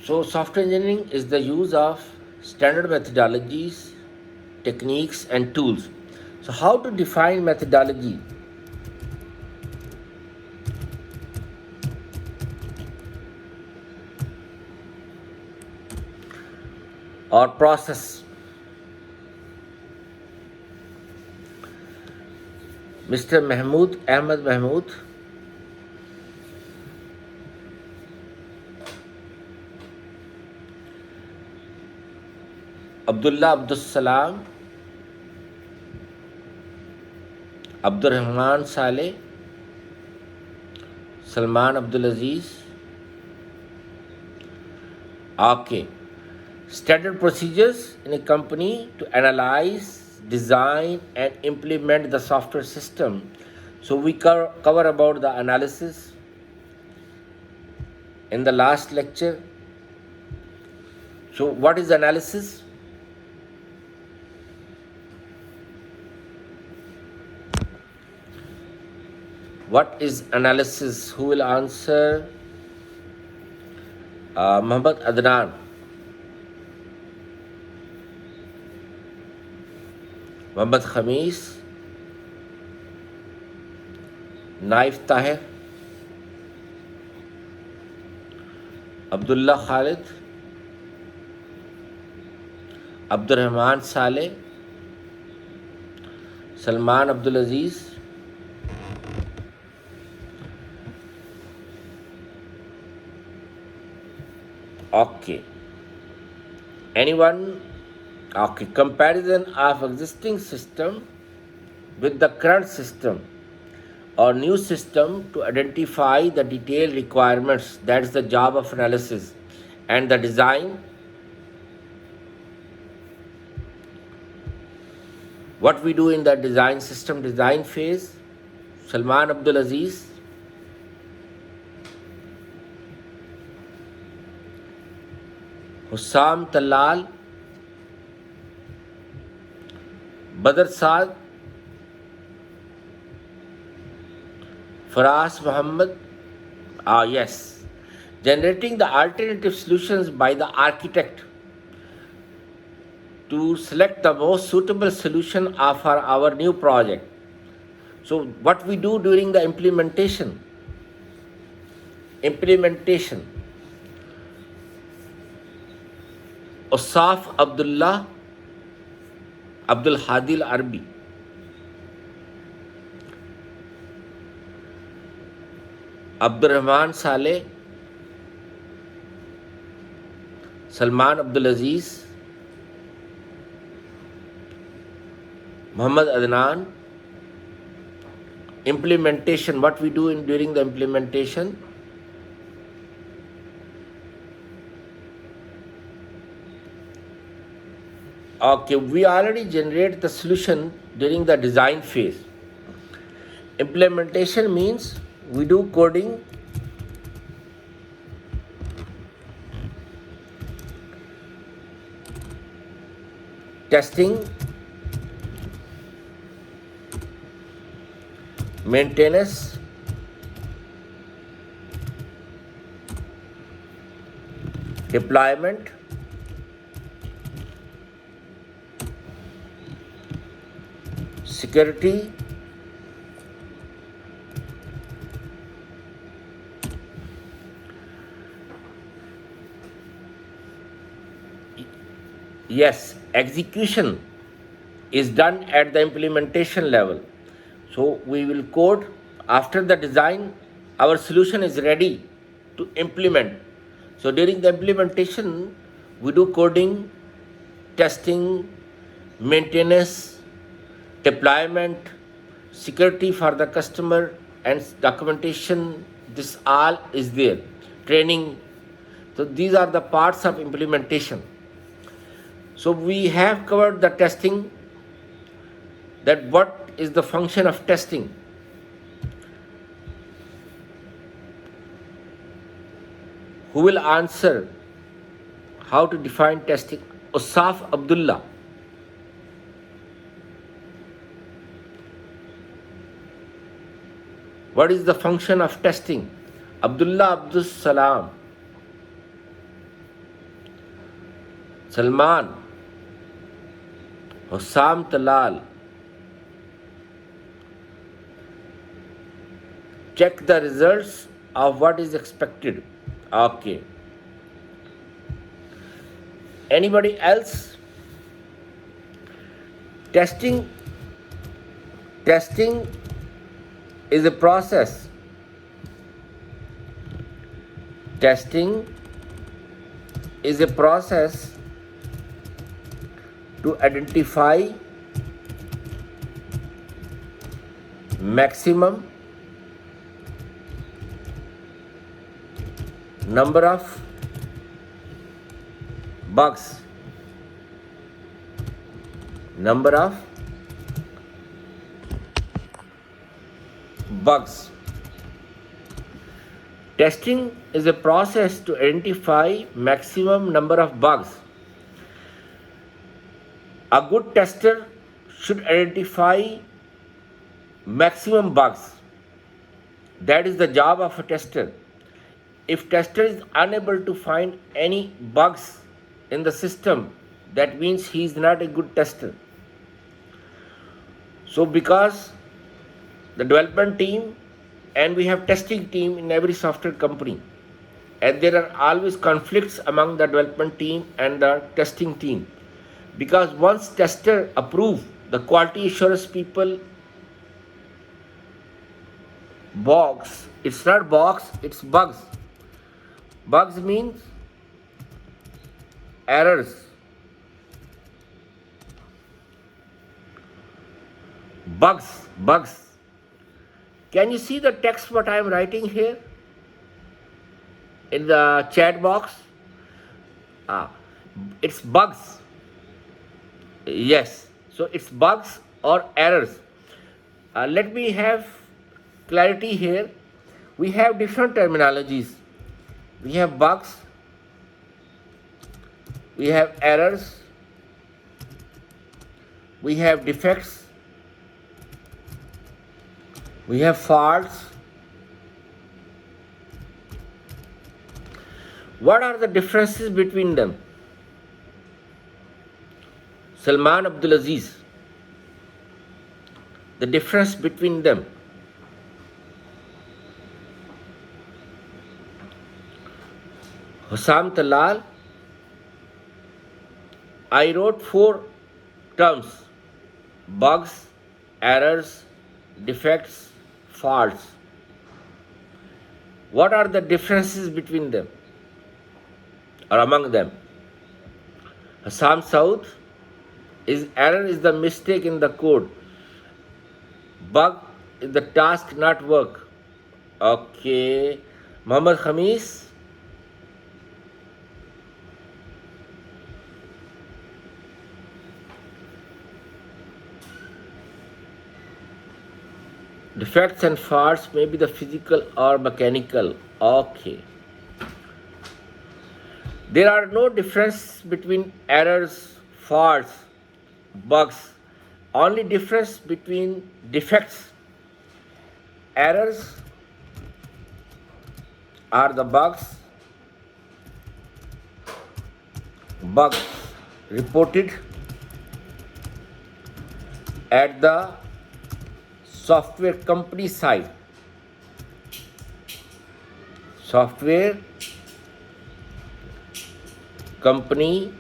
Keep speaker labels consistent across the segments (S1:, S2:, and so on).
S1: So, software engineering is the use of standard methodologies, techniques, and tools. So, how to define methodology or process? Mr. Mahmood Ahmed Mahmood, Abdullah Abdus Salam, Abdur Rahman Saleh, Salman Abdul Aziz. Okay. Standard procedures in a company to analyze, design, and implement the software system. So we cover about the analysis in the last lecture. So what is analysis? What is analysis? Who will answer? Muhammad Adnan, Muhammad Khamis, Naif Tahir, Abdullah Khalid, Abdurrahman Saleh, Salman Abdul Aziz. Okay. Anyone? Okay. Comparison of existing system with the current system or new system to identify the detailed requirements. That's the job of analysis. And the design. What we do in the design system design phase. Salman Abdul Aziz. Hussam Talal, Badr Saad, Faraz Muhammad. Yes. Generating the alternative solutions by the architect to select the most suitable solution for our new project. So what we do during the implementation. Osaf Abdullah, Abdul Hadil Arbi, Abdurrahman Saleh, Salman Abdul Aziz, Muhammad Adnan. Implementation, what we do during the implementation. Okay, we already generate the solution during the design phase. Implementation means we do coding, testing, maintenance, deployment, security, yes, execution is done at the implementation level. So we will code after the design, our solution is ready to implement. So during the implementation, we do coding, testing, maintenance, deployment, security for the customer, and documentation. This all is there. Training. So these are the parts of implementation. So we have covered the testing, that what is the function of testing. Who will answer how to define testing? Osaf Abdullah. What is the function of testing? Abdullah Abdus Salam. Salman, Hussam Talal. Check the results of what is expected. Okay. Anybody else? Testing is a process. Testing is a process to identify maximum number of bugs. Testing is a process to identify maximum number of bugs. A good tester should identify maximum bugs. That is the job of a tester. If tester is unable to find any bugs in the system, that means he is not a good tester. So because the development team and we have testing team in every software company, and there are always conflicts among the development team and the testing team, because once tester approve, the quality assurance people box, it's not box, it's bugs. Bugs means errors. Bugs. Can you see the text what I am writing here in the chat box? It's bugs. Yes, so it's bugs or errors. Let me have clarity here. We have different terminologies. We have bugs, we have errors, we have defects, we have faults. What are the differences between them? Salman Abdulaziz, the difference between them. Hussam Talal, I wrote 4 terms: bugs, errors, defects, faults. What are the differences between them or among them? Hussam Saud, error is the mistake in the code. Bug is the task not work. Okay. Muhammad Khamis, defects and faults may be the physical or mechanical. Okay. There are no difference between errors, faults, bugs. Only difference between defects. Errors are the bugs reported at the software company side. Software company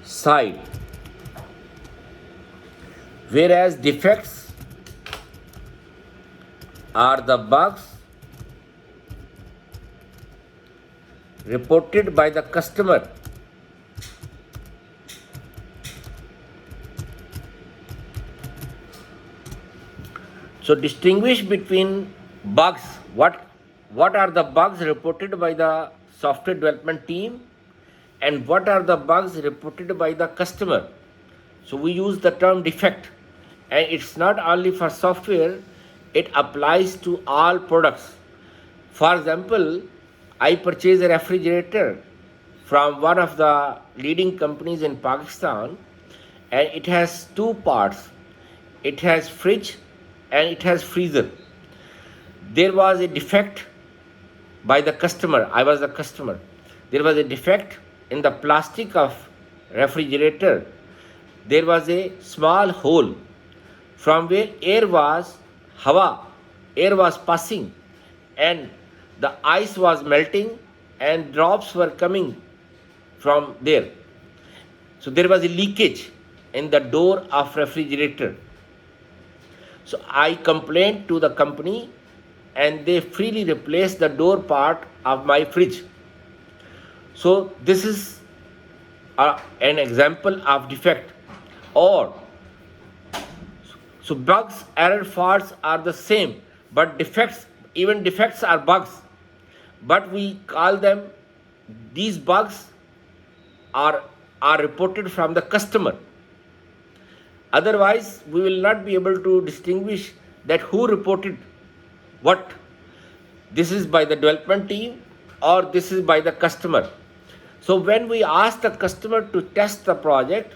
S1: side. Whereas defects are the bugs reported by the customer. So distinguish between bugs. What are the bugs reported by the software development team and what are the bugs reported by the customer? So we use the term defect, and it's not only for software, it applies to all products. For example, I purchased a refrigerator from one of the leading companies in Pakistan, and it has 2 parts. It has fridge and it has freezer. There was a defect by the customer. I was the customer. There was a defect in the plastic of refrigerator, there was a small hole from where air was passing, and the ice was melting and drops were coming from there. So there was a leakage in the door of refrigerator. So I complained to the company and they freely replaced the door part of my fridge. So this is an example of defect. Or so bugs, error, faults are the same, but defects are bugs. But we call them, these bugs are reported from the customer. Otherwise, we will not be able to distinguish that who reported what. This is by the development team or this is by the customer. So when we ask the customer to test the project,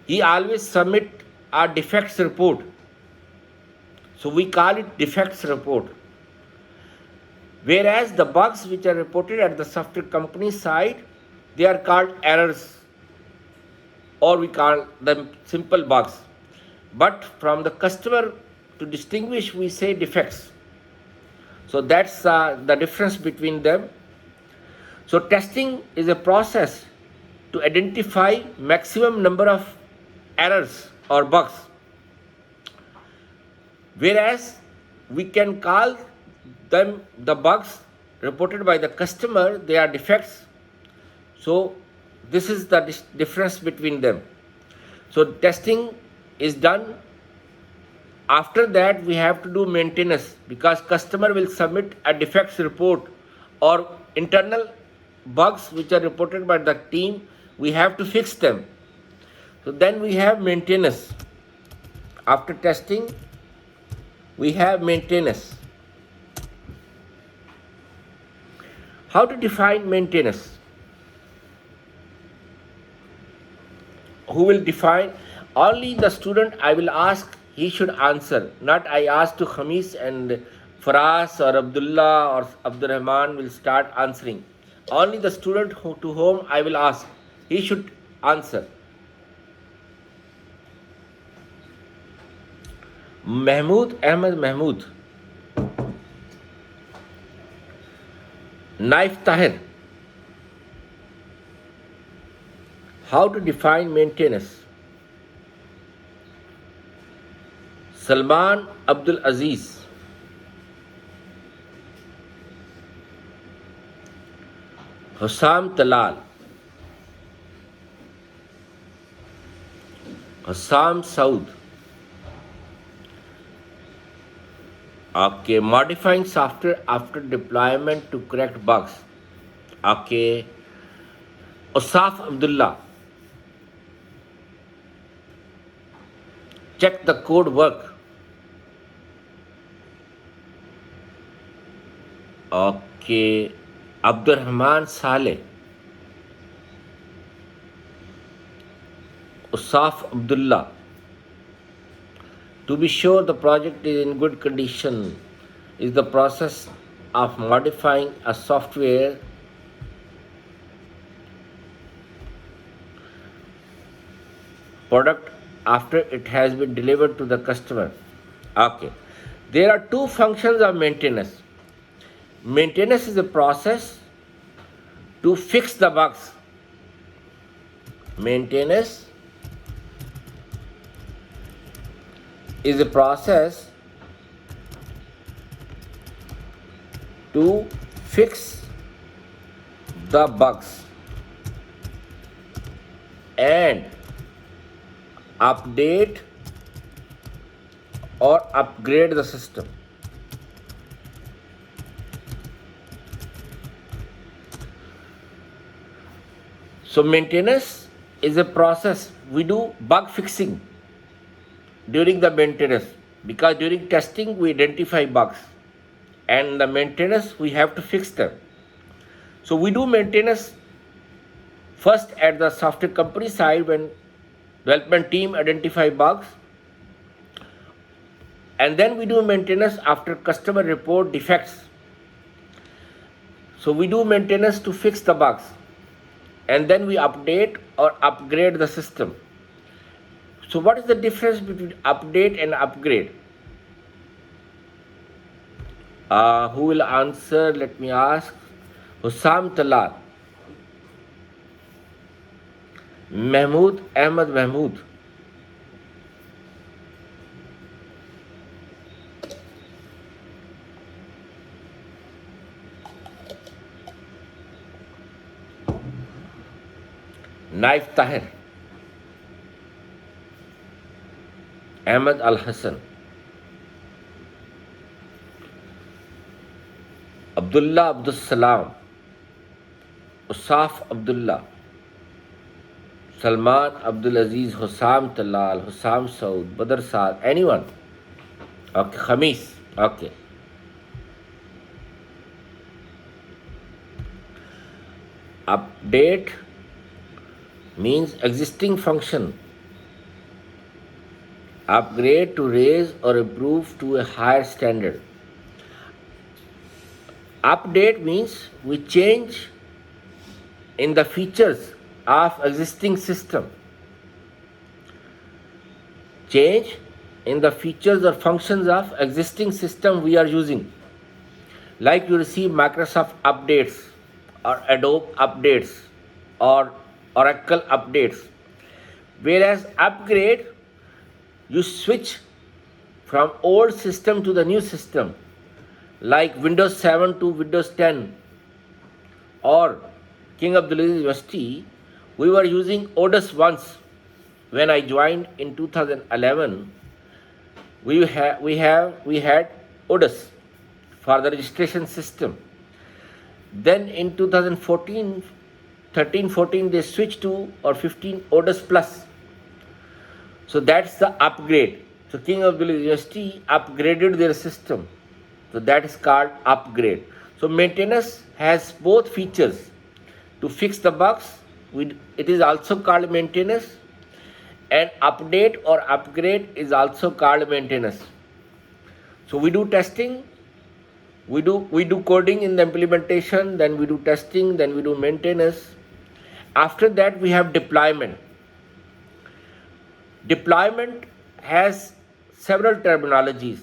S1: he always submit a defects report. So we call it defects report. Whereas the bugs which are reported at the software company side, they are called errors, or we call them simple bugs. But from the customer, to distinguish, we say defects. So that's the difference between them. So testing is a process to identify maximum number of errors or bugs. Whereas we can call them the bugs reported by the customer, they are defects. So this is the difference between them. So testing is done. After that, we have to do maintenance, because customer will submit a defects report or internal bugs which are reported by the team. We have to fix them. So then we have maintenance. After testing, we have maintenance. How to define maintenance? Who will define? Only the student I will ask, he should answer. Not I ask to Khamis and Faraz or Abdullah or Abdul Rahman will start answering. Only the student to whom I will ask, he should answer. Mahmood Ahmed Mahmood. Naif Tahir. How to define maintenance? Salman Abdul Aziz. Hussam Talal. Hussam Saud. Okay, modifying software after deployment to correct bugs. Okay, Osaf Abdullah. Check the code work. Okay, Abdul Rahman Saleh. Osaf Abdullah. To be sure the project is in good condition is the process of modifying a software product after it has been delivered to the customer. Okay. There are two functions of maintenance. Maintenance is a process to fix the bugs. Maintenance is a process to fix the bugs and update or upgrade the system. So maintenance is a process. We do bug fixing during the maintenance, because during testing we identify bugs, and the maintenance we have to fix them. So we do maintenance first at the software company side when development team identify bugs, and then we do maintenance after customer report defects. So we do maintenance to fix the bugs. and then we update or upgrade the system. So what is the difference between update and upgrade? Who will answer? Let me ask. Hussam Talal. Mahmood Ahmed Mahmood. Naif Tahir. Ahmed Al Hassan. Abdullah Abdul Salam. Usaf Abdullah. Salman Abdul Aziz, Hussam Talal, Hussam Saud, Badr Saad, anyone? Okay, Khamis. Okay. Update means existing function. Upgrade to raise or improve to a higher standard. Update means we change in the features of existing system. Change in the features or functions of existing system we are using. Like you receive Microsoft updates or Adobe updates or Oracle updates. Whereas upgrade, you switch from old system to the new system, like Windows 7 to Windows 10 or King Abdulaziz University. We were using Odus once. When I joined in 2011, we had Odus for the registration system. Then in 2014, 13-14, they switched to, or 15, Odus Plus. So that's the upgrade. So King Abdulaziz University upgraded their system. So that is called upgrade. So maintenance has both features. To fix the bugs, it is also called maintenance, and update or upgrade is also called maintenance. So we do testing, we do coding in the implementation, then we do testing, then we do maintenance. After that we have deployment. Deployment has several terminologies.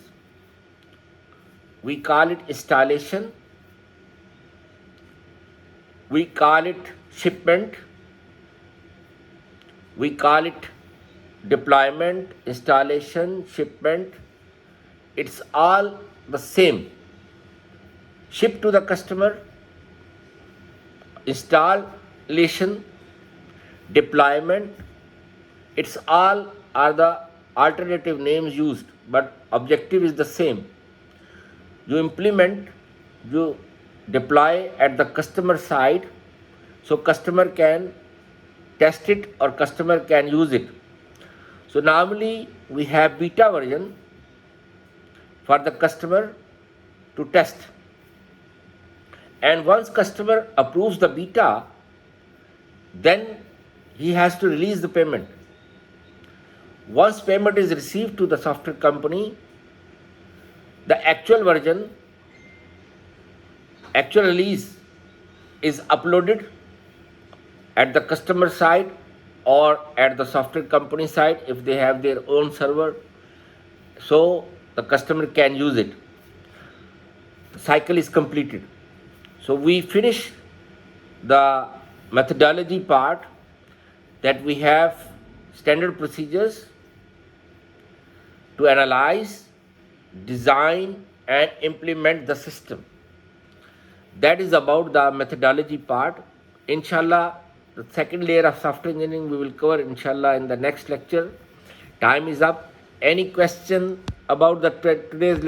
S1: We call it installation, we call it shipment, we call it deployment, installation, shipment. It's all the same. Ship to the customer, installation, deployment, it's all are the alternative names used, but objective is the same. You implement, you deploy at the customer side, so customer can test it or customer can use it. So normally we have beta version for the customer to test, and once customer approves the beta, then he has to release the payment. Once payment is received to the software company, the actual version, actual release is uploaded at the customer side or at the software company side if they have their own server, so the customer can use it. The cycle is completed. So we finish the methodology part, that we have standard procedures to analyze, design and implement the system. That is about the methodology part. Inshallah, the second layer of software engineering we will cover inshallah in the next lecture. Time is up. Any question about the today's lecture?